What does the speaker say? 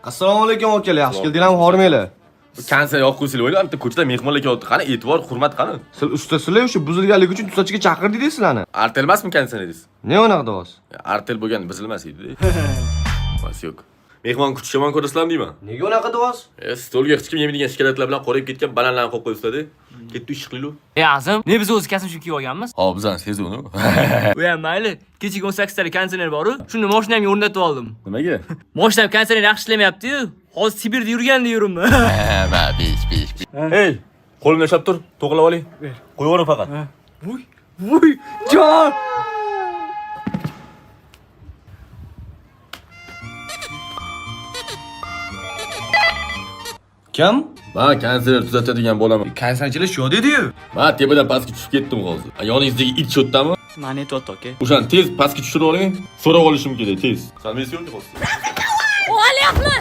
Assalomu alaykum akalar, yaxshi keldinglarmi, xormanglar? Kanser yo'q qo'ysilar o'yla, bitta ko'chada mehmonlar kelyapti. Qani e'tibor, hurmat qani? Siz ustasizlar o'sha buzilganlik uchun tuzatchiga chaqirdik sizlarni. Artel emasmi kanser dedingiz? Ne unaqa deyapsiz? Artel bo'lgan bizilmas edi. Bas yo'q. Mehmon kutishimon ko'rasizlarmi deyman? Nega unaqa deyapsiz? Stolga hech kim yemaydigan shikolatlar bilan qorayib ketgan bananlarni qo'yib qo'yibdi. Ketdi ishqililu. Azim, ne biz o'z kasb shu kiyib olganmiz? Ha, bizdan sezdi uni. U ham mayli. Kechiga 18 talik konditsioner bor-ku, shuni mashinamga o'rnatib oldim. Nimaga? Mashinam konditsioner yaxshi ishlamayapti-yu. Hozir Sibirda yurganda yuribmi? Ha, besh. Ey, qo'limni ushlab tur, to'g'rilab oling. Qo'yib yuboring faqat. Voy, jon! Kim? Men kanser tuzatadigan bo'laman. Kanserchilar shu dedi-yu. Men tepadan pastga tushib ketdim hozir. Yoningizdagi it shotdami? Mane tot aka. O'shani tez pastga tushirib oling. So'rab olishim kerak, tez. Salmesiyordu hozir. Olyapman.